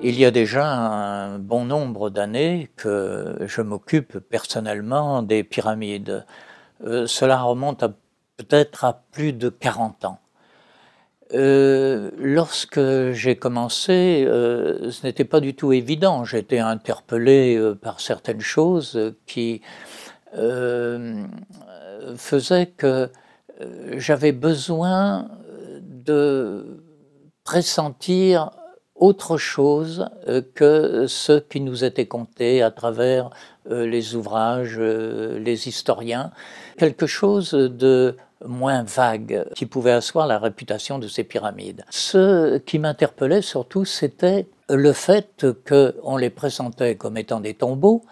Il y a déjà un bon nombre d'années que je m'occupe personnellement des pyramides. Cela remonte à peut-être à plus de 40 ans. Lorsque j'ai commencé, ce n'était pas du tout évident. J'étais interpellé par certaines choses qui euh, faisaient que j'avais besoin de pressentir autre chose que ce qui nous était conté à travers les ouvrages, les historiens, quelque chose de moins vague qui pouvait asseoir la réputation de ces pyramides. Ce qui m'interpellait surtout, c'était le fait qu'on les présentait comme étant des tombeaux,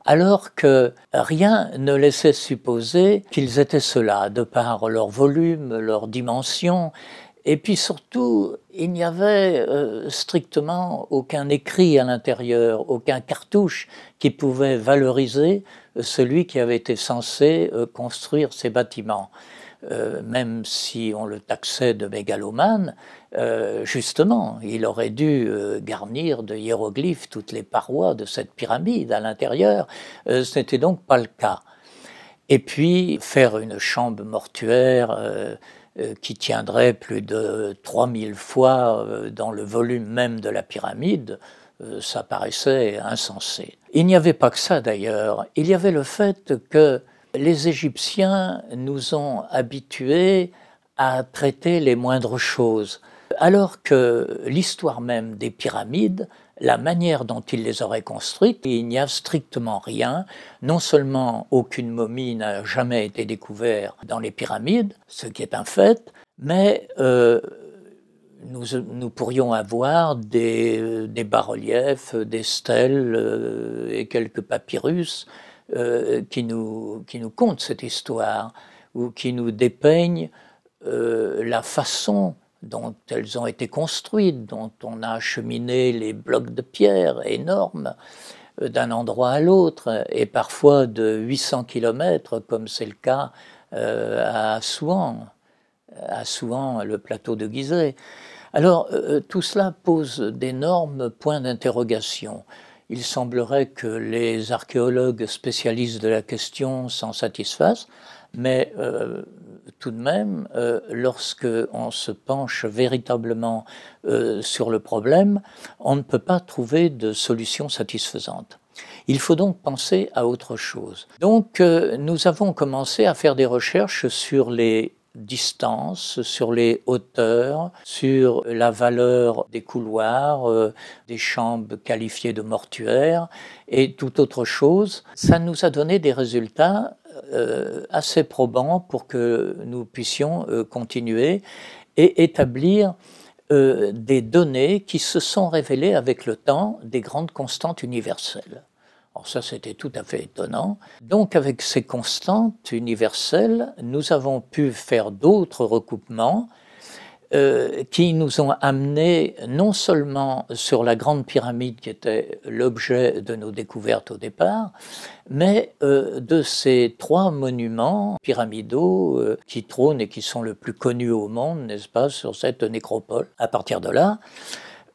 alors que rien ne laissait supposer qu'ils étaient cela, de par leur volume, leur dimension. Et puis surtout, il n'y avait strictement aucun écrit à l'intérieur, aucun cartouche qui pouvait valoriser celui qui avait été censé construire ces bâtiments. Même si on le taxait de mégalomane, justement, il aurait dû garnir de hiéroglyphes toutes les parois de cette pyramide à l'intérieur. Ce n'était donc pas le cas. Et puis, faire une chambre mortuaire qui tiendrait plus de 3000 fois dans le volume même de la pyramide, ça paraissait insensé. Il n'y avait pas que ça d'ailleurs, il y avait le fait que les Égyptiens nous ont habitués à traiter les moindres choses, alors que l'histoire même des pyramides, la manière dont ils les auraient construites, il n'y a strictement rien. Non seulement aucune momie n'a jamais été découverte dans les pyramides, ce qui est un fait, mais nous pourrions avoir des bas-reliefs, des stèles et quelques papyrus qui nous content cette histoire ou qui nous dépeignent la façon dont elles ont été construites, dont on a acheminé les blocs de pierre énormes d'un endroit à l'autre, et parfois de 800 kilomètres, comme c'est le cas à Assouan, le plateau de Gizeh. Alors, tout cela pose d'énormes points d'interrogation. Il semblerait que les archéologues spécialistes de la question s'en satisfassent, mais tout de même, lorsque on se penche véritablement sur le problème, on ne peut pas trouver de solution satisfaisante. Il faut donc penser à autre chose. Donc, nous avons commencé à faire des recherches sur les distances, sur les hauteurs, sur la valeur des couloirs, des chambres qualifiées de mortuaires et toute autre chose. Ça nous a donné des résultats assez probants pour que nous puissions continuer et établir des données qui se sont révélées avec le temps des grandes constantes universelles. Alors ça, c'était tout à fait étonnant. Donc, avec ces constantes universelles, nous avons pu faire d'autres recoupements qui nous ont amenés non seulement sur la grande pyramide qui était l'objet de nos découvertes au départ, mais de ces trois monuments pyramidaux qui trônent et qui sont le plus connus au monde, n'est-ce pas, sur cette nécropole. À partir de là,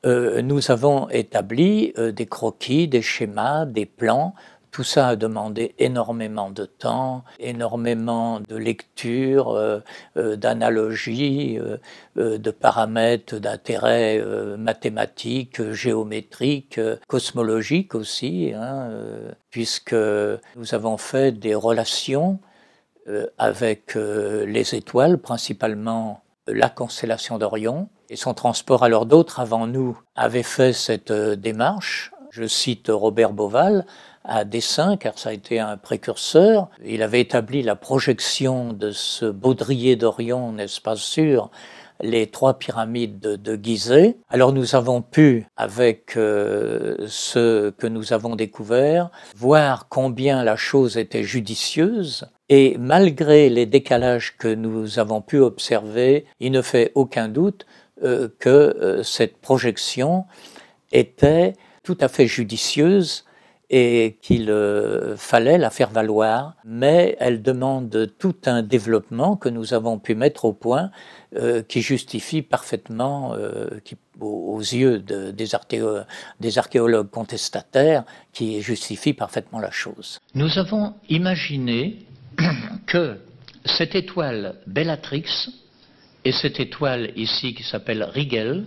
nous avons établi des croquis, des schémas, des plans. Tout ça a demandé énormément de temps, énormément de lecture, d'analogies, de paramètres d'intérêt mathématiques, géométriques, cosmologiques aussi, hein, puisque nous avons fait des relations avec les étoiles, principalement la constellation d'Orion, et son transport. Alors d'autres avant nous avaient fait cette démarche. Je cite Robert Bauval à dessin, car ça a été un précurseur. Il avait établi la projection de ce baudrier d'Orion, n'est-ce pas, sur les trois pyramides de Gizeh. Alors nous avons pu, avec ce que nous avons découvert, voir combien la chose était judicieuse. Et malgré les décalages que nous avons pu observer, il ne fait aucun doute que cette projection était tout à fait judicieuse et qu'il fallait la faire valoir, mais elle demande tout un développement que nous avons pu mettre au point qui justifie parfaitement, aux yeux des archéologues contestataires, qui justifie parfaitement la chose. Nous avons imaginé que cette étoile Bellatrix et cette étoile ici qui s'appelle Rigel,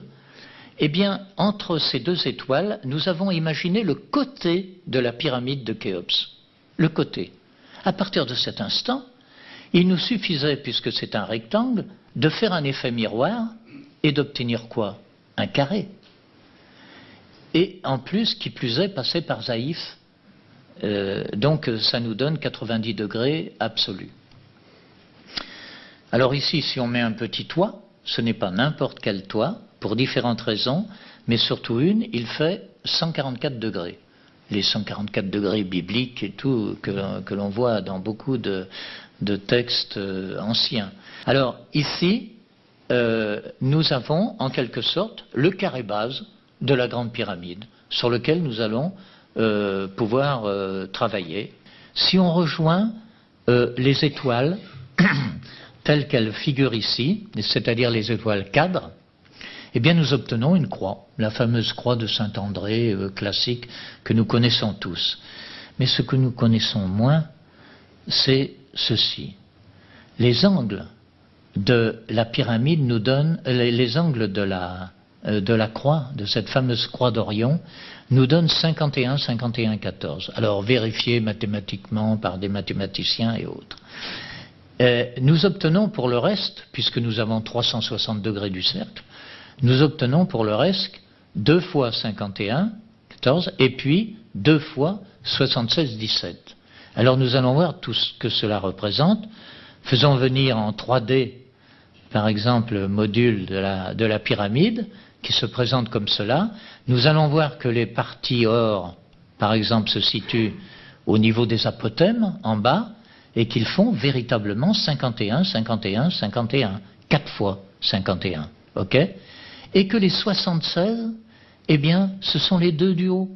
eh bien, entre ces deux étoiles, nous avons imaginé le côté de la pyramide de Khéops. Le côté. À partir de cet instant, il nous suffisait, puisque c'est un rectangle, de faire un effet miroir et d'obtenir quoi? Un carré. Et en plus, qui plus est, passer par Zaïf. Donc ça nous donne 90 degrés absolus. Alors ici, si on met un petit toit, ce n'est pas n'importe quel toit, pour différentes raisons, mais surtout une, il fait 144 degrés. Les 144 degrés bibliques et tout, que l'on voit dans beaucoup de textes anciens. Alors ici, nous avons en quelque sorte le carré base de la grande pyramide, sur lequel nous allons pouvoir travailler. Si on rejoint les étoiles telles qu'elles figurent ici, c'est-à-dire les étoiles cadres, eh bien nous obtenons une croix, la fameuse croix de Saint-André classique que nous connaissons tous. Mais ce que nous connaissons moins, c'est ceci. Les angles de la pyramide nous donnent, les angles de la croix, de cette fameuse croix d'Orion, nous donnent 51, 51, 14. Alors vérifiés mathématiquement par des mathématiciens et autres. Nous obtenons pour le reste, puisque nous avons 360 degrés du cercle, nous obtenons pour le reste 2 fois 51, 14, et puis 2 fois 76, 17. Alors nous allons voir tout ce que cela représente. Faisons venir en 3D, par exemple, le module de la pyramide, qui se présente comme cela. Nous allons voir que les parties or, par exemple, se situent au niveau des apothèmes, en bas, et qu'ils font véritablement 51, 51, 51, 4 fois 51, ok? Et que les 76, eh bien, ce sont les deux du haut.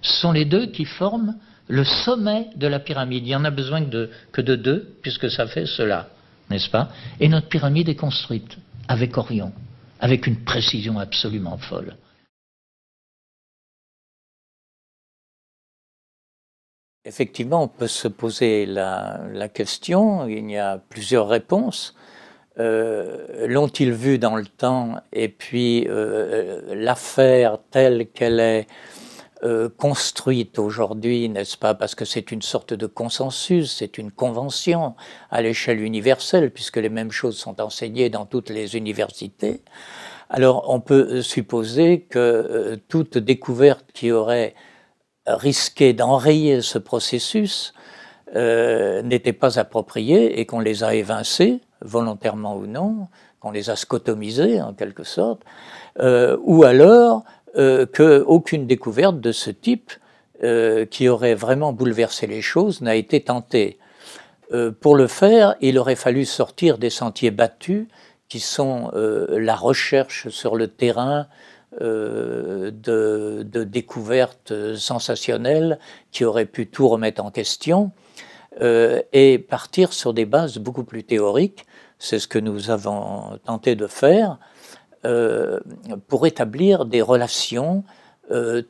Ce sont les deux qui forment le sommet de la pyramide. Il n'y en a besoin que de deux, puisque ça fait cela, n'est-ce pas? Et notre pyramide est construite avec Orion, avec une précision absolument folle. Effectivement, on peut se poser la question, il y a plusieurs réponses. L'ont-ils vu dans le temps? Et puis l'affaire telle qu'elle est construite aujourd'hui, n'est-ce pas? Parce que c'est une sorte de consensus, c'est une convention à l'échelle universelle, puisque les mêmes choses sont enseignées dans toutes les universités. Alors on peut supposer que toute découverte qui aurait risqué d'enrayer ce processus n'était pas appropriée et qu'on les a évincés, volontairement ou non, qu'on les a scotomisés en quelque sorte, ou alors qu'aucune découverte de ce type qui aurait vraiment bouleversé les choses n'a été tentée. Pour le faire, il aurait fallu sortir des sentiers battus qui sont la recherche sur le terrain de découvertes sensationnelles qui auraient pu tout remettre en question et partir sur des bases beaucoup plus théoriques. C'est ce que nous avons tenté de faire pour établir des relations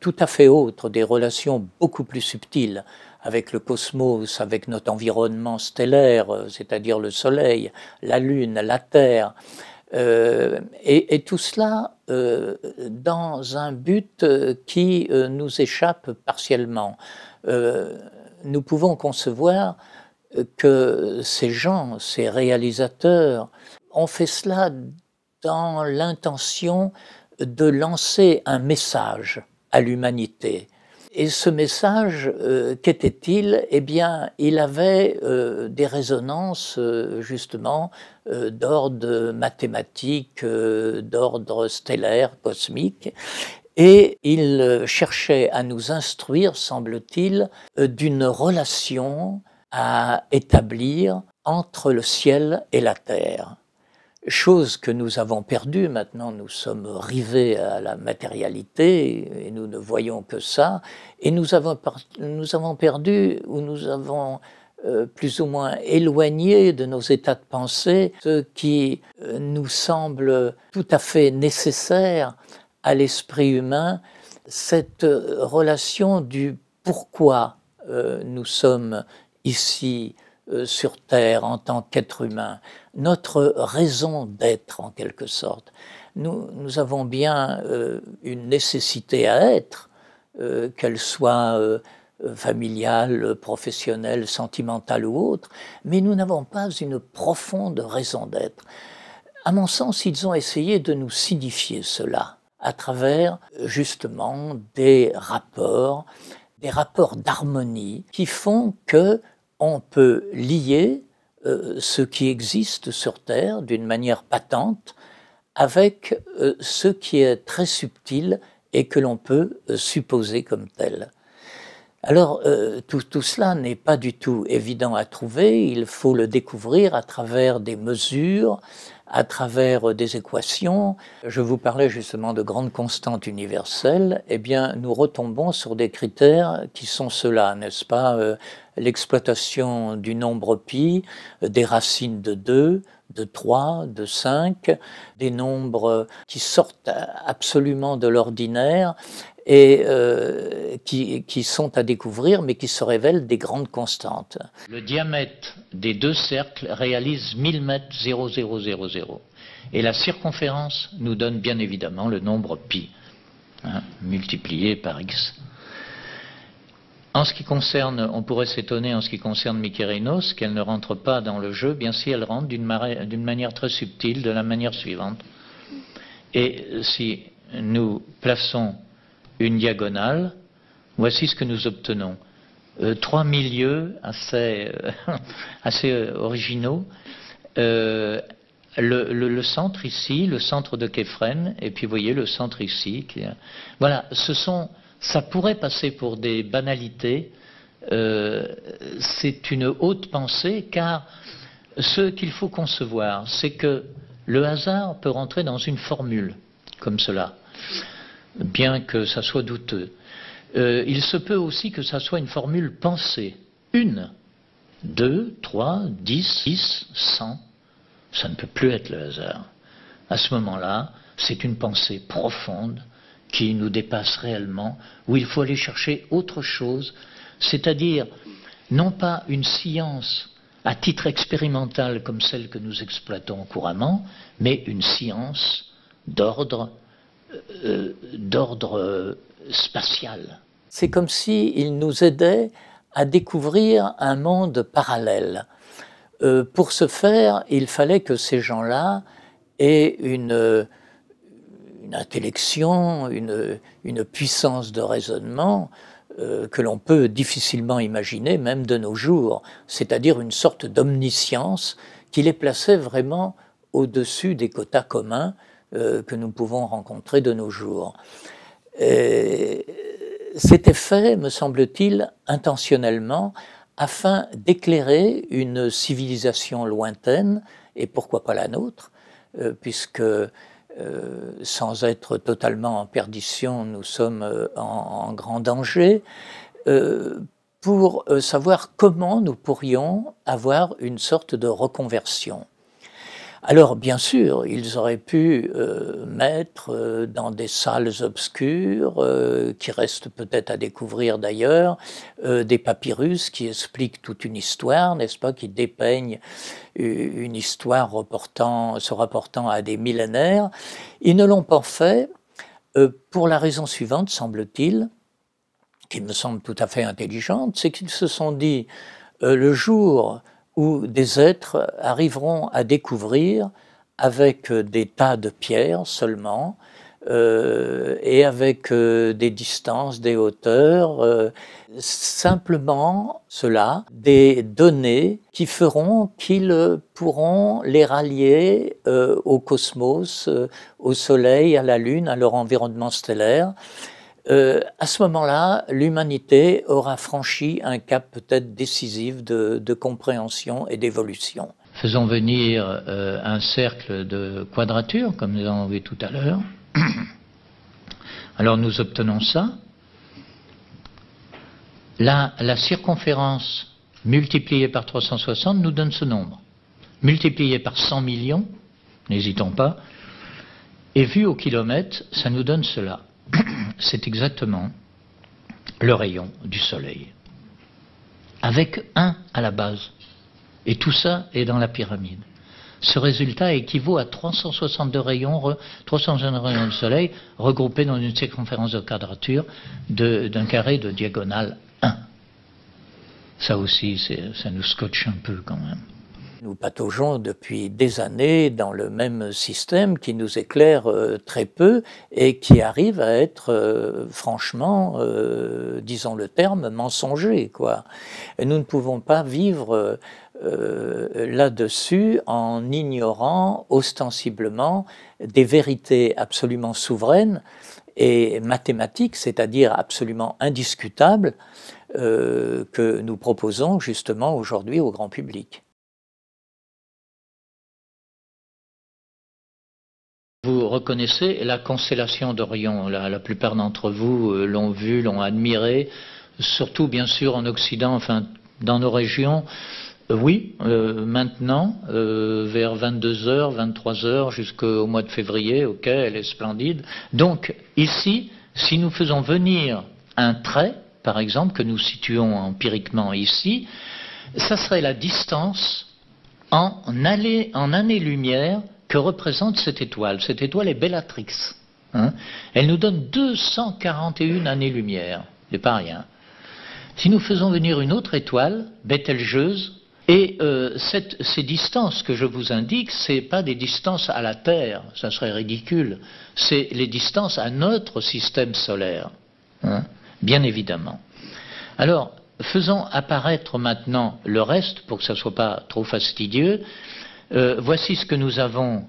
tout à fait autres, des relations beaucoup plus subtiles avec le cosmos, avec notre environnement stellaire, c'est-à-dire le Soleil, la Lune, la Terre, et tout cela dans un but qui nous échappe partiellement. Nous pouvons concevoir que ces gens, ces réalisateurs, ont fait cela dans l'intention de lancer un message à l'humanité. Et ce message, qu'était-il? Eh bien, il avait des résonances justement d'ordre mathématique, d'ordre stellaire, cosmique, et il cherchait à nous instruire, semble-t-il, d'une relation à établir entre le ciel et la terre. chose que nous avons perdue. Maintenant, nous sommes rivés à la matérialité et nous ne voyons que ça. Et nous avons perdu, ou nous avons plus ou moins éloigné de nos états de pensée ce qui nous semble tout à fait nécessaire à l'esprit humain, cette relation du pourquoi nous sommes ici sur Terre en tant qu'être humain, notre raison d'être en quelque sorte. Nous avons bien une nécessité à être, qu'elle soit familiale, professionnelle, sentimentale ou autre, mais nous n'avons pas une profonde raison d'être. À mon sens, ils ont essayé de nous signifier cela à travers justement des rapports d'harmonie qui font que on peut lier ce qui existe sur Terre d'une manière patente avec ce qui est très subtil et que l'on peut supposer comme tel. Alors, tout cela n'est pas du tout évident à trouver, il faut le découvrir à travers des mesures, à travers des équations. Je vous parlais justement de grandes constantes universelles, eh bien, nous retombons sur des critères qui sont ceux-là, n'est-ce pas? L'exploitation du nombre pi, des racines de 2, de 3, de 5, des nombres qui sortent absolument de l'ordinaire et qui sont à découvrir, mais qui se révèlent des grandes constantes. Le diamètre des deux cercles réalise 1000 mètres 0,000. Et la circonférence nous donne bien évidemment le nombre pi, multiplié par x. En ce qui concerne, on pourrait s'étonner en ce qui concerne Mykérinos, qu'elle ne rentre pas dans le jeu, bien si elle rentre d'une manière très subtile, de la manière suivante. Et si nous plaçons une diagonale, voici ce que nous obtenons. Trois milieux assez originaux. Le centre ici, le centre de Képhren, et puis vous voyez le centre ici. Voilà, ça pourrait passer pour des banalités. C'est une haute pensée, car ce qu'il faut concevoir, c'est que le hasard peut rentrer dans une formule, comme cela, bien que ça soit douteux. Il se peut aussi que ça soit une formule pensée. 1, 2, 3, 10, 100. Ça ne peut plus être le hasard. À ce moment-là, c'est une pensée profonde qui nous dépasse réellement, où il faut aller chercher autre chose, c'est-à-dire non pas une science à titre expérimental comme celle que nous exploitons couramment, mais une science d'ordre spatial. C'est comme s'il nous aidait à découvrir un monde parallèle. Pour ce faire, il fallait que ces gens-là aient une intellection, une puissance de raisonnement que l'on peut difficilement imaginer, même de nos jours, c'est-à-dire une sorte d'omniscience qui les plaçait vraiment au-dessus des quotas communs que nous pouvons rencontrer de nos jours. C'était fait, me semble-t-il, intentionnellement, afin d'éclairer une civilisation lointaine, et pourquoi pas la nôtre, puisque sans être totalement en perdition, nous sommes en grand danger, pour savoir comment nous pourrions avoir une sorte de reconversion. Alors, bien sûr, ils auraient pu mettre dans des salles obscures, qui restent peut-être à découvrir d'ailleurs, des papyrus qui expliquent toute une histoire, n'est-ce pas, qui dépeignent une histoire se rapportant à des millénaires. Ils ne l'ont pas fait pour la raison suivante, semble-t-il, qui me semble tout à fait intelligente, c'est qu'ils se sont dit, le jour où des êtres arriveront à découvrir avec des tas de pierres seulement et avec des distances, des hauteurs, simplement cela, des données qui feront qu'ils pourront les rallier au cosmos, au Soleil, à la Lune, à leur environnement stellaire. À ce moment-là, l'humanité aura franchi un cap peut-être décisif de compréhension et d'évolution. faisons venir un cercle de quadrature, comme nous avons vu tout à l'heure. Alors nous obtenons ça. La circonférence multipliée par 360 nous donne ce nombre. Multiplié par 100 millions, n'hésitons pas, et vu au kilomètre, ça nous donne cela. C'est exactement le rayon du Soleil, avec 1 à la base. Et tout ça est dans la pyramide. Ce résultat équivaut à 362 rayons, 362 rayons du Soleil regroupés dans une circonférence de quadrature d'un carré de diagonale 1. Ça aussi, ça nous scotche un peu quand même. Nous pataugeons depuis des années dans le même système qui nous éclaire très peu et qui arrive à être franchement, disons le terme, mensonger, quoi. Et nous ne pouvons pas vivre là-dessus en ignorant ostensiblement des vérités absolument souveraines et mathématiques, c'est-à-dire absolument indiscutables, que nous proposons justement aujourd'hui au grand public. Vous reconnaissez la constellation d'Orion, la plupart d'entre vous l'ont vue, l'ont admirée, surtout bien sûr en Occident, enfin dans nos régions. Oui, maintenant, vers 22h, 23h jusqu'au mois de février, ok, elle est splendide. Donc ici, si nous faisons venir un trait, par exemple, que nous situons empiriquement ici, ça serait la distance en années-lumière que représente cette étoile. Cette étoile est Bellatrix. Hein. Elle nous donne 241 années-lumière. C'est pas rien. Si nous faisons venir une autre étoile, Bételgeuse, et ces distances que je vous indique, c'est pas des distances à la Terre, ça serait ridicule. C'est les distances à notre système solaire. Hein, bien évidemment. Alors, faisons apparaître maintenant le reste, pour que ça ne soit pas trop fastidieux. Voici ce que nous avons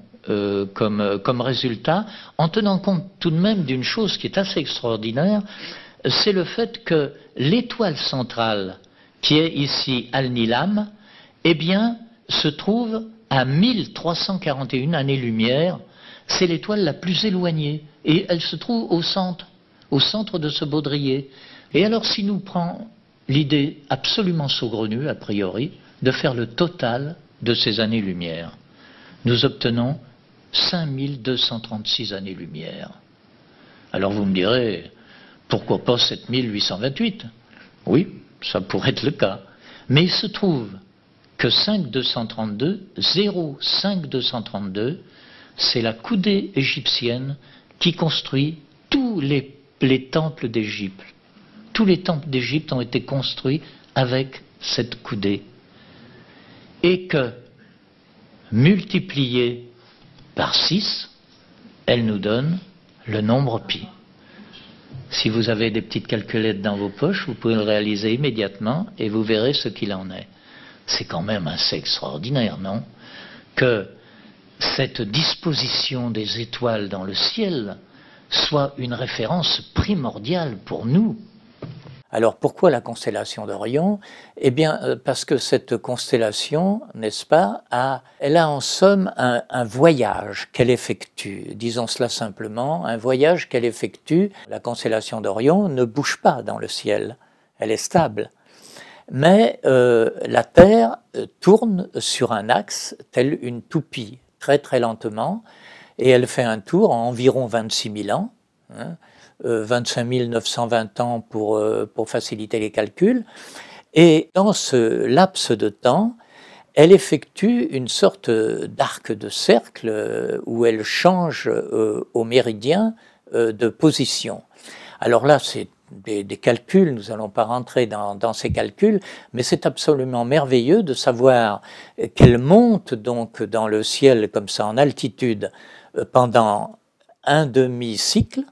comme résultat, en tenant compte tout de même d'une chose qui est assez extraordinaire, c'est le fait que l'étoile centrale, qui est ici Alnilam, eh bien, se trouve à 1341 années-lumière. C'est l'étoile la plus éloignée, et elle se trouve au centre de ce baudrier. Et alors, si nous prenons l'idée absolument saugrenue, a priori, de faire le total de ces années-lumière, nous obtenons 5236 années-lumière. Alors vous me direz, pourquoi pas 7828? Oui, ça pourrait être le cas. Mais il se trouve que 5232, 05232, c'est la coudée égyptienne qui construit tous les temples d'Égypte. Tous les temples d'Égypte ont été construits avec cette coudée. Et que, multipliée par 6, elle nous donne le nombre pi. Si vous avez des petites calculettes dans vos poches, vous pouvez le réaliser immédiatement et vous verrez ce qu'il en est. C'est quand même assez extraordinaire, non? Que cette disposition des étoiles dans le ciel soit une référence primordiale pour nous. Alors pourquoi la constellation d'Orion? Eh bien parce que cette constellation, n'est-ce pas, elle a en somme un voyage qu'elle effectue, disons cela simplement, un voyage qu'elle effectue. La constellation d'Orion ne bouge pas dans le ciel, elle est stable. Mais la Terre tourne sur un axe tel une toupie, très très lentement, et elle fait un tour en environ 26 000 ans, hein, 25 920 ans pour faciliter les calculs. Et dans ce laps de temps, elle effectue une sorte d'arc de cercle où elle change au méridien de position. Alors là, c'est des calculs, nous n'allons pas rentrer dans ces calculs, mais c'est absolument merveilleux de savoir qu'elle monte donc dans le ciel comme ça en altitude pendant un demi-cycle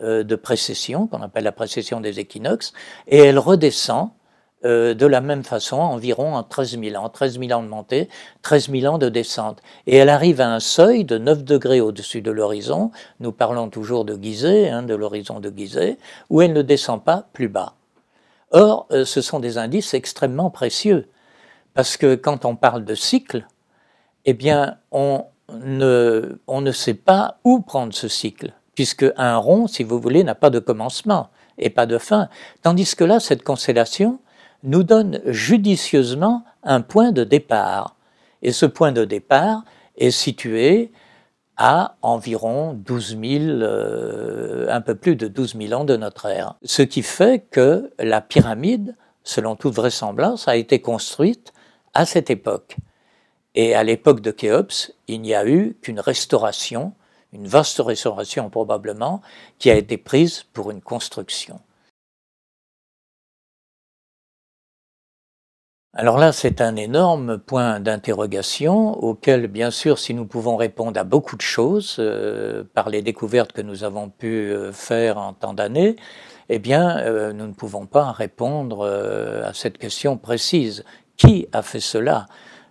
de précession, qu'on appelle la précession des équinoxes, et elle redescend de la même façon environ en 13 000 ans. 13 000 ans de montée, 13 000 ans de descente. Et elle arrive à un seuil de 9 degrés au-dessus de l'horizon, nous parlons toujours de Gizeh, hein, de l'horizon de Gizeh, où elle ne descend pas plus bas. Or, ce sont des indices extrêmement précieux, parce que quand on parle de cycle, eh bien, on ne sait pas où prendre ce cycle, puisque un rond, si vous voulez, n'a pas de commencement et pas de fin. Tandis que là, cette constellation nous donne judicieusement un point de départ. Et ce point de départ est situé à environ 12 000, un peu plus de 12 000 ans de notre ère. Ce qui fait que la pyramide, selon toute vraisemblance, a été construite à cette époque. Et à l'époque de Khéops, il n'y a eu qu'une restauration, une vaste restauration probablement, qui a été prise pour une construction. Alors là, c'est un énorme point d'interrogation auquel, bien sûr, si nous pouvons répondre à beaucoup de choses par les découvertes que nous avons pu faire en tant d'années, eh bien, nous ne pouvons pas répondre à cette question précise. Qui a fait cela ?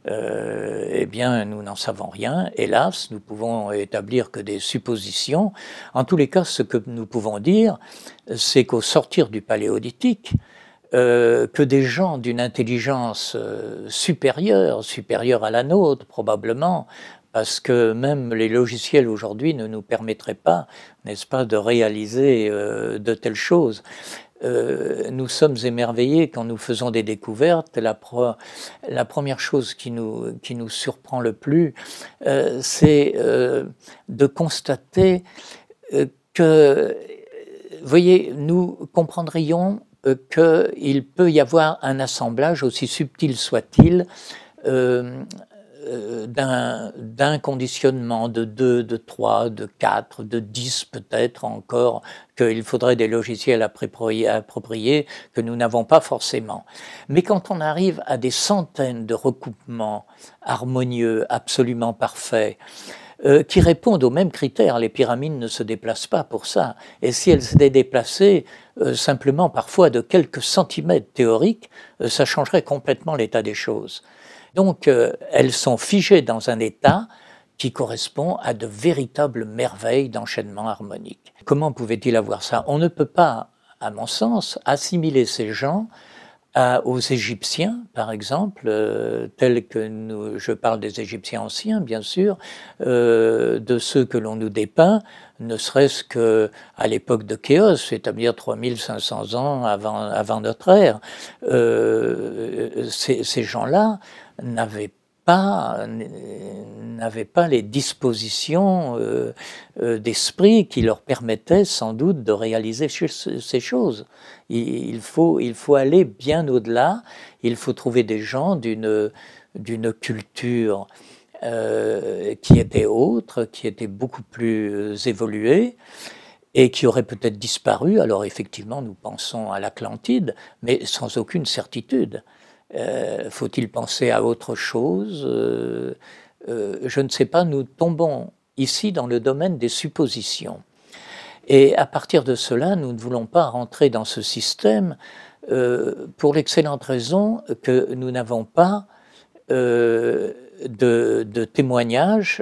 Eh bien, nous n'en savons rien. Hélas, nous pouvons établir que des suppositions. En tous les cas, ce que nous pouvons dire, c'est qu'au sortir du Paléolithique, que des gens d'une intelligence supérieure à la nôtre probablement, parce que même les logiciels aujourd'hui ne nous permettraient pas, n'est-ce pas, de réaliser de telles choses. Nous sommes émerveillés quand nous faisons des découvertes. La première chose qui nous surprend le plus, c'est de constater que, vous voyez, nous comprendrions qu'il peut y avoir un assemblage, aussi subtil soit-il, d'un conditionnement de 2, de 3, de 4, de 10 peut-être encore, qu'il faudrait des logiciels appropriés que nous n'avons pas forcément. Mais quand on arrive à des centaines de recoupements harmonieux, absolument parfaits, qui répondent aux mêmes critères. Les pyramides ne se déplacent pas pour ça. Et si elles s'étaient déplacées simplement parfois de quelques centimètres théoriques, ça changerait complètement l'état des choses. Donc elles sont figées dans un état qui correspond à de véritables merveilles d'enchaînement harmonique. Comment pouvait-il avoir ça? On ne peut pas, à mon sens, assimiler ces gens aux Égyptiens, par exemple, tels que je parle des Égyptiens anciens, bien sûr, de ceux que l'on nous dépeint, ne serait-ce qu'à l'époque de Khéos, c'est-à-dire 3500 ans avant notre ère. Ces gens-là n'avaient pas les dispositions d'esprit qui leur permettaient sans doute de réaliser ces choses. Il faut aller bien au-delà, il faut trouver des gens d'une culture qui était autre, qui était beaucoup plus évoluée et qui aurait peut-être disparu. Alors effectivement, nous pensons à l'Atlantide, mais sans aucune certitude. Faut-il penser à autre chose? Je ne sais pas, nous tombons ici dans le domaine des suppositions. Et à partir de cela, nous ne voulons pas rentrer dans ce système pour l'excellente raison que nous n'avons pas de témoignages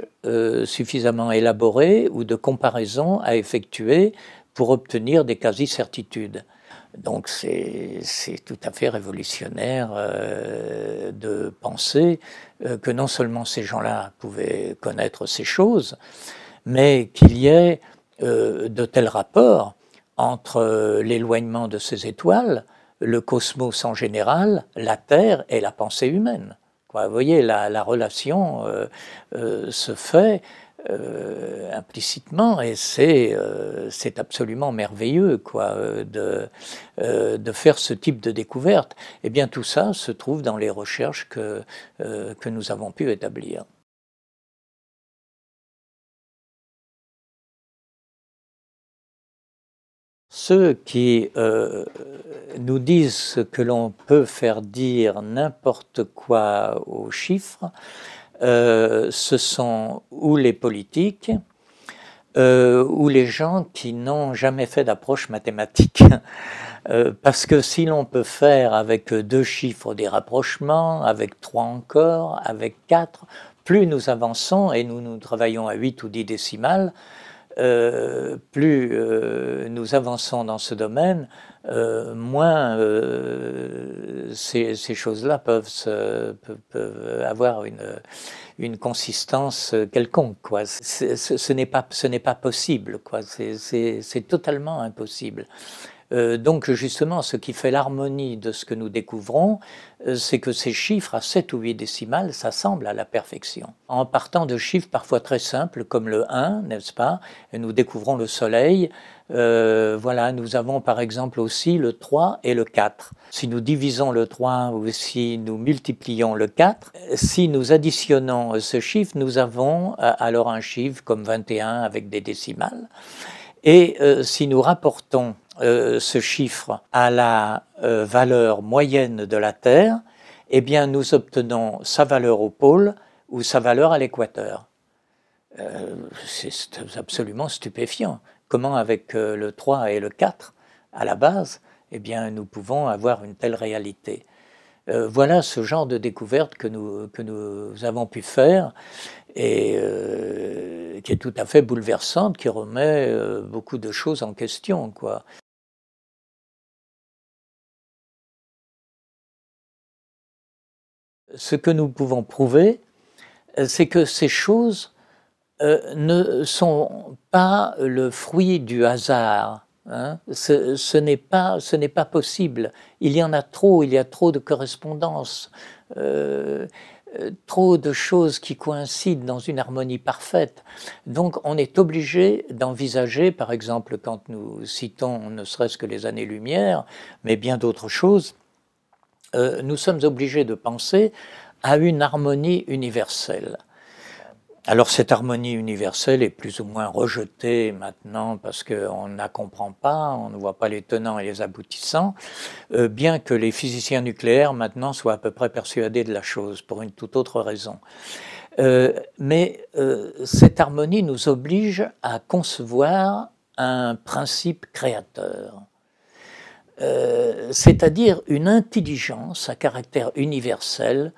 suffisamment élaborés ou de comparaisons à effectuer pour obtenir des quasi-certitudes. Donc c'est tout à fait révolutionnaire de penser que non seulement ces gens-là pouvaient connaître ces choses, mais qu'il y ait de tels rapports entre l'éloignement de ces étoiles, le cosmos en général, la Terre et la pensée humaine. Vous voyez, la relation se fait implicitement et c'est absolument merveilleux de faire ce type de découverte. Eh bien tout ça se trouve dans les recherches que nous avons pu établir. Ceux qui nous disent que l'on peut faire dire n'importe quoi aux chiffres, ce sont ou les politiques ou les gens qui n'ont jamais fait d'approche mathématique. Parce que si l'on peut faire avec 2 chiffres des rapprochements, avec 3 encore, avec 4, plus nous avançons et nous travaillons à 8 ou 10 décimales, plus nous avançons dans ce domaine, moins ces choses-là peuvent avoir une consistance quelconque, quoi. Ce n'est pas possible, quoi. C'est totalement impossible. Donc justement, ce qui fait l'harmonie de ce que nous découvrons, c'est que ces chiffres à 7 ou 8 décimales s'assemblent à la perfection. En partant de chiffres parfois très simples, comme le 1, n'est-ce pas, nous découvrons le soleil. Voilà, nous avons par exemple aussi le 3 et le 4. Si nous divisons le 3 ou si nous multiplions le 4, si nous additionnons ce chiffre, nous avons alors un chiffre comme 21 avec des décimales. Et si nous rapportons ce chiffre à la valeur moyenne de la Terre, eh bien nous obtenons sa valeur au pôle ou sa valeur à l'équateur. C'est absolument stupéfiant. Comment avec le 3 et le 4 à la base, eh bien nous pouvons avoir une telle réalité. Voilà ce genre de découverte que nous avons pu faire et qui est tout à fait bouleversante, qui remet beaucoup de choses en question, quoi. Ce que nous pouvons prouver, c'est que ces choses ne sont pas le fruit du hasard. Hein. Ce n'est pas possible. Il y en a trop, il y a trop de correspondances, trop de choses qui coïncident dans une harmonie parfaite. Donc on est obligé d'envisager, par exemple, quand nous citons ne serait-ce que les années-lumière, mais bien d'autres choses, nous sommes obligés de penser à une harmonie universelle. Alors cette harmonie universelle est plus ou moins rejetée maintenant parce qu'on ne la comprend pas, on ne voit pas les tenants et les aboutissants, bien que les physiciens nucléaires maintenant soient à peu près persuadés de la chose pour une toute autre raison. Mais cette harmonie nous oblige à concevoir un principe créateur. C'est-à-dire une intelligence à caractère universel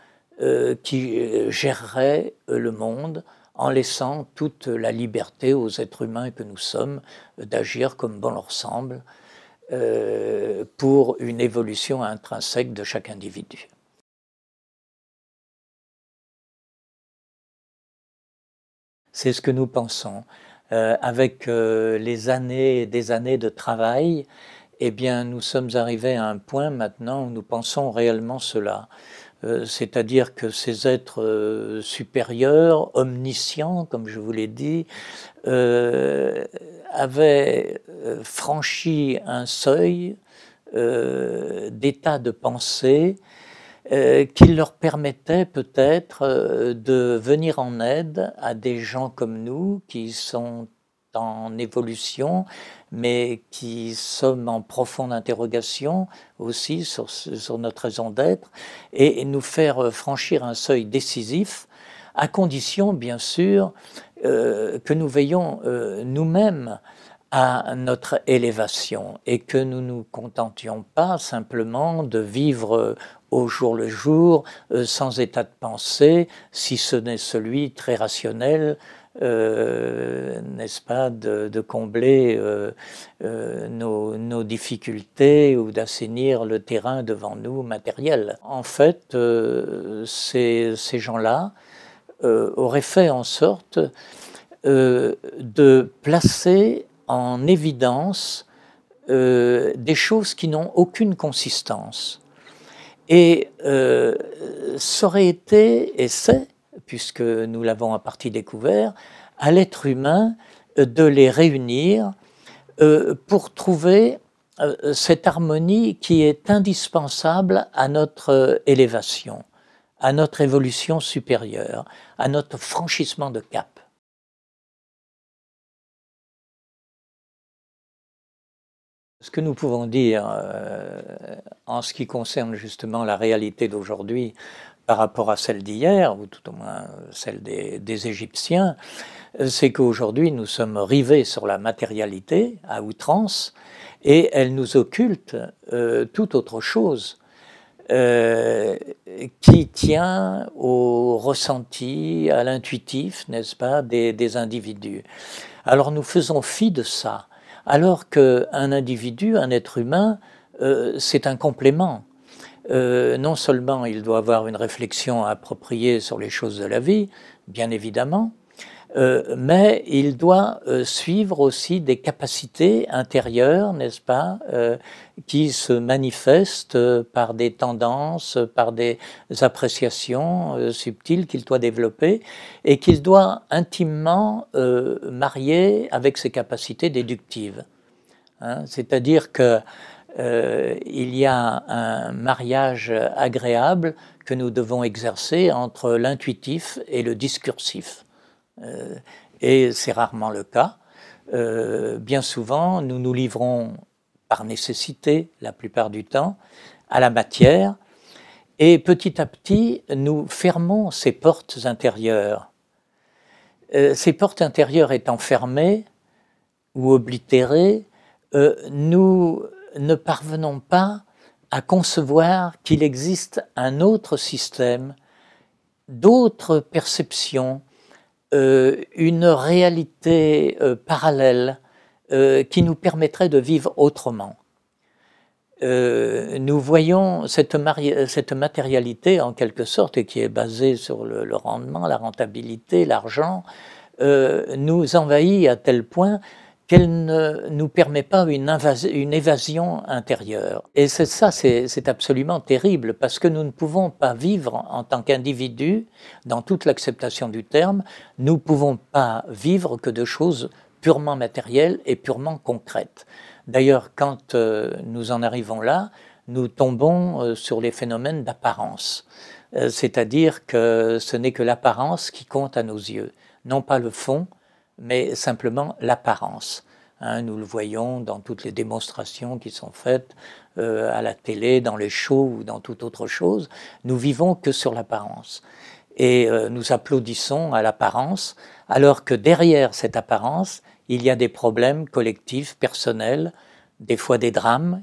qui gérerait le monde en laissant toute la liberté aux êtres humains que nous sommes d'agir comme bon leur semble pour une évolution intrinsèque de chaque individu. C'est ce que nous pensons. Avec les années et des années de travail, eh bien, nous sommes arrivés à un point maintenant où nous pensons réellement cela. C'est-à-dire que ces êtres supérieurs, omniscients, comme je vous l'ai dit, avaient franchi un seuil d'état de pensée qui leur permettait peut-être de venir en aide à des gens comme nous qui sont en évolution, mais qui sommes en profonde interrogation aussi sur notre raison d'être, et nous faire franchir un seuil décisif, à condition, bien sûr, que nous veillons nous-mêmes à notre élévation et que nous ne nous contentions pas simplement de vivre au jour le jour, sans état de pensée, si ce n'est celui très rationnel, n'est-ce pas, de combler nos difficultés ou d'assainir le terrain devant nous matériel. En fait, ces gens-là auraient fait en sorte de placer en évidence des choses qui n'ont aucune consistance. Et ça aurait été, et c'est, puisque nous l'avons en partie découvert, à l'être humain de les réunir pour trouver cette harmonie qui est indispensable à notre élévation, à notre évolution supérieure, à notre franchissement de cap. Ce que nous pouvons dire en ce qui concerne justement la réalité d'aujourd'hui par rapport à celle d'hier, ou tout au moins celle des Égyptiens, c'est qu'aujourd'hui nous sommes rivés sur la matérialité à outrance et elle nous occulte tout autre chose. qui tient au ressenti, à l'intuitif, n'est-ce pas, des individus. Alors nous faisons fi de ça, alors qu'un individu, un être humain, c'est un complément. Non seulement il doit avoir une réflexion appropriée sur les choses de la vie, bien évidemment, mais il doit suivre aussi des capacités intérieures, n'est-ce pas, qui se manifestent par des tendances, par des appréciations subtiles qu'il doit développer et qu'il doit intimement marier avec ses capacités déductives. Hein, c'est-à-dire que il y a un mariage agréable que nous devons exercer entre l'intuitif et le discursif. Et c'est rarement le cas. Bien souvent, nous nous livrons par nécessité, la plupart du temps, à la matière, et petit à petit, nous fermons ces portes intérieures. Ces portes intérieures étant fermées ou oblitérées, nous ne parvenons pas à concevoir qu'il existe un autre système, d'autres perceptions, une réalité parallèle qui nous permettrait de vivre autrement. Nous voyons cette matérialité en quelque sorte, et qui est basée sur le rendement, la rentabilité, l'argent, nous envahit à tel point qu'elle ne nous permet pas une évasion intérieure. Et c'est absolument terrible, parce que nous ne pouvons pas vivre en tant qu'individu, dans toute l'acceptation du terme, nous ne pouvons pas vivre que de choses purement matérielles et purement concrètes. D'ailleurs, quand nous en arrivons là, nous tombons sur les phénomènes d'apparence. C'est-à-dire que ce n'est que l'apparence qui compte à nos yeux, non pas le fond, mais simplement l'apparence. Hein, nous le voyons dans toutes les démonstrations qui sont faites à la télé, dans les shows ou dans toute autre chose. Nous vivons que sur l'apparence. Et nous applaudissons à l'apparence, alors que derrière cette apparence, il y a des problèmes collectifs, personnels, des fois des drames,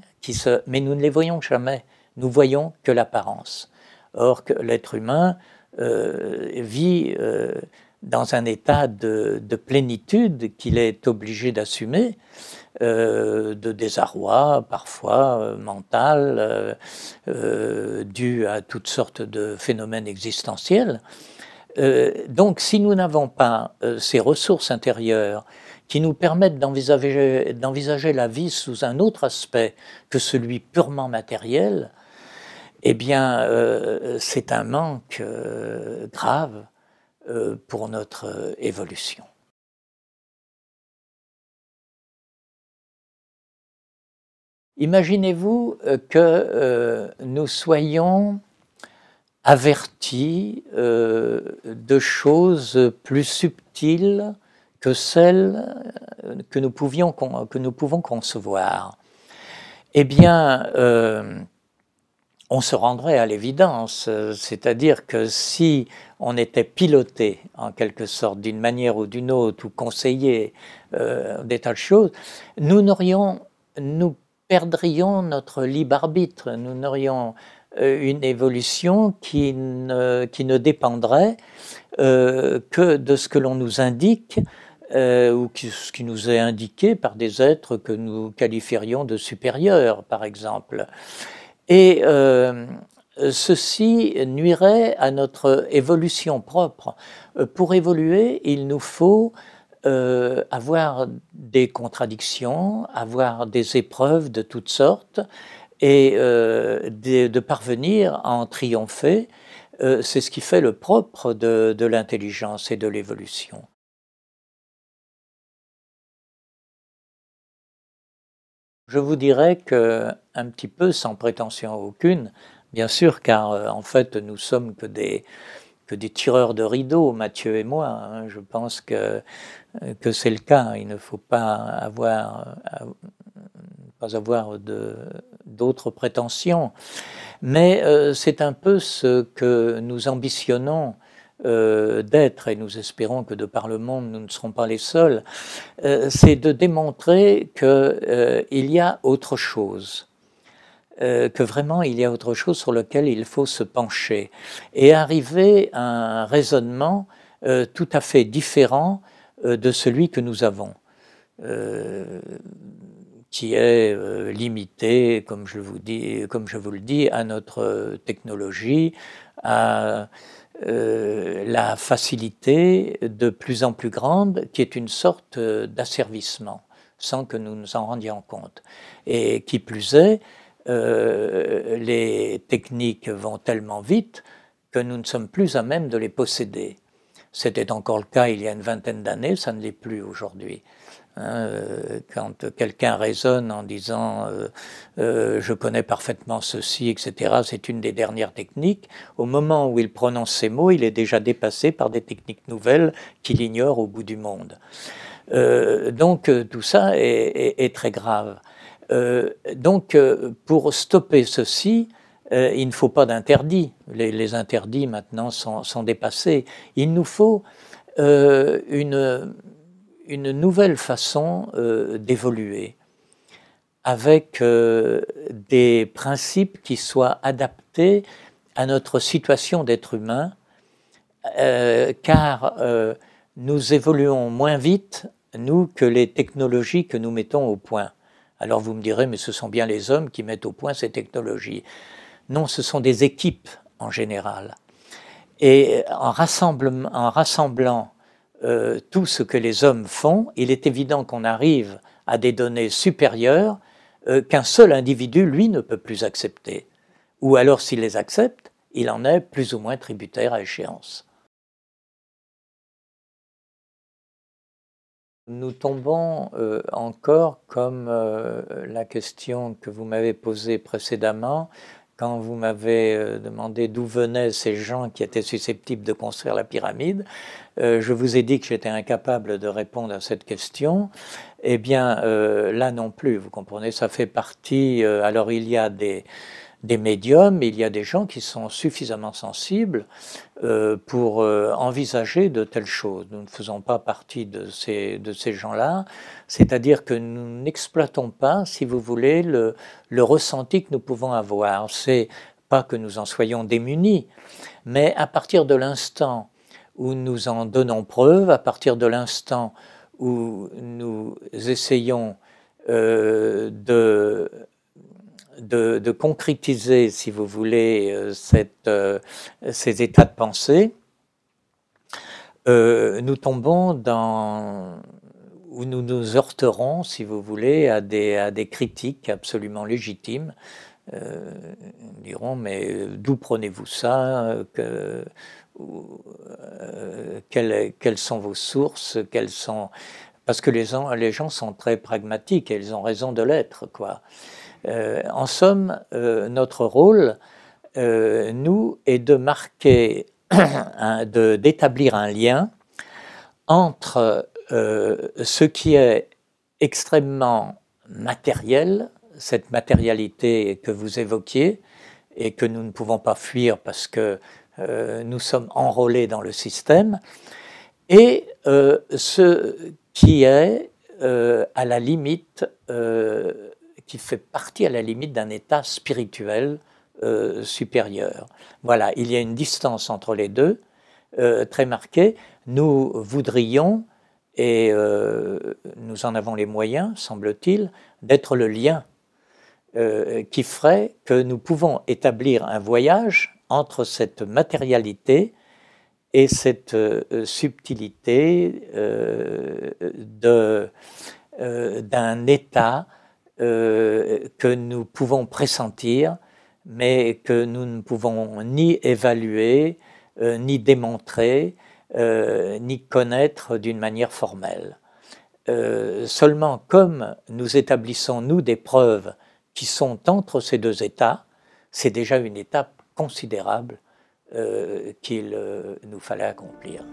mais nous ne les voyons jamais. Nous voyons que l'apparence. Or, que l'être humain vit dans un état de plénitude qu'il est obligé d'assumer, de désarroi parfois mental, dû à toutes sortes de phénomènes existentiels. Donc si nous n'avons pas ces ressources intérieures qui nous permettent d'envisager la vie sous un autre aspect que celui purement matériel, eh bien c'est un manque grave pour notre évolution. Imaginez-vous que nous soyons avertis de choses plus subtiles que celles que nous pouvons concevoir. Eh bien, on se rendrait à l'évidence, c'est-à-dire que si on était piloté en quelque sorte d'une manière ou d'une autre, ou conseillé des tas de choses, nous perdrions notre libre arbitre, nous n'aurions une évolution qui ne dépendrait que de ce que l'on nous indique ou ce qui nous est indiqué par des êtres que nous qualifierions de supérieurs, par exemple. Et ceci nuirait à notre évolution propre. Pour évoluer, il nous faut avoir des contradictions, avoir des épreuves de toutes sortes, et de parvenir à en triompher. C'est ce qui fait le propre de l'intelligence et de l'évolution. Je vous dirais que, un petit peu sans prétention aucune, bien sûr, car en fait nous sommes que des tireurs de rideaux, Mathieu et moi, hein. Je pense que c'est le cas. Il ne faut pas avoir d'autres prétentions. Mais c'est un peu ce que nous ambitionnons d'être, et nous espérons que de par le monde nous ne serons pas les seuls, c'est de démontrer qu'il y a autre chose. que vraiment il y a autre chose sur lequel il faut se pencher et arriver à un raisonnement tout à fait différent de celui que nous avons, qui est limité, comme je vous le dis, à notre technologie, à la facilité de plus en plus grande, qui est une sorte d'asservissement, sans que nous nous en rendions compte. Et qui plus est, les techniques vont tellement vite que nous ne sommes plus à même de les posséder. C'était encore le cas il y a une vingtaine d'années, ça ne l'est plus aujourd'hui. Quand quelqu'un raisonne en disant je connais parfaitement ceci, etc., c'est une des dernières techniques. Au moment où il prononce ces mots, il est déjà dépassé par des techniques nouvelles qu'il ignore au bout du monde. Donc tout ça est très grave. Donc pour stopper ceci, il ne faut pas d'interdits. Les interdits maintenant sont dépassés. Il nous faut une nouvelle façon d'évoluer avec des principes qui soient adaptés à notre situation d'être humain, car nous évoluons moins vite, nous, que les technologies que nous mettons au point. Alors vous me direz, mais ce sont bien les hommes qui mettent au point ces technologies. Non, ce sont des équipes en général. Et en rassemblant tout ce que les hommes font, il est évident qu'on arrive à des données supérieures qu'un seul individu, lui, ne peut plus accepter. Ou alors, s'il les accepte, il en est plus ou moins tributaire à échéance. Nous tombons encore comme la question que vous m'avez posée précédemment, quand vous m'avez demandé d'où venaient ces gens qui étaient susceptibles de construire la pyramide. Je vous ai dit que j'étais incapable de répondre à cette question. Eh bien, là non plus, vous comprenez, ça fait partie... alors, il y a des médiums, il y a des gens qui sont suffisamment sensibles pour envisager de telles choses. Nous ne faisons pas partie de ces gens-là, c'est-à-dire que nous n'exploitons pas, si vous voulez, le ressenti que nous pouvons avoir. C'est pas que nous en soyons démunis, mais à partir de l'instant où nous en donnons preuve, à partir de l'instant où nous essayons de concrétiser, si vous voulez, ces états de pensée, nous tombons où nous nous heurterons, si vous voulez, à des critiques absolument légitimes. Nous dirons, mais d'où prenez-vous ça, quelles sont vos sources, parce que les gens sont très pragmatiques et ils ont raison de l'être, quoi. En somme, notre rôle, nous, est de marquer, d'établir un lien entre ce qui est extrêmement matériel, cette matérialité que vous évoquiez et que nous ne pouvons pas fuir parce que nous sommes enrôlés dans le système, et ce qui est à la limite, qui fait partie à la limite d'un état spirituel supérieur. Voilà, il y a une distance entre les deux, très marquée. Nous voudrions, et nous en avons les moyens, semble-t-il, d'être le lien qui ferait que nous pouvons établir un voyage entre cette matérialité et cette subtilité d'un état que nous pouvons pressentir, mais que nous ne pouvons ni évaluer, ni démontrer, ni connaître d'une manière formelle. Seulement, comme nous établissons, nous, des preuves qui sont entre ces deux états, c'est déjà une étape considérable qu'il nous fallait accomplir.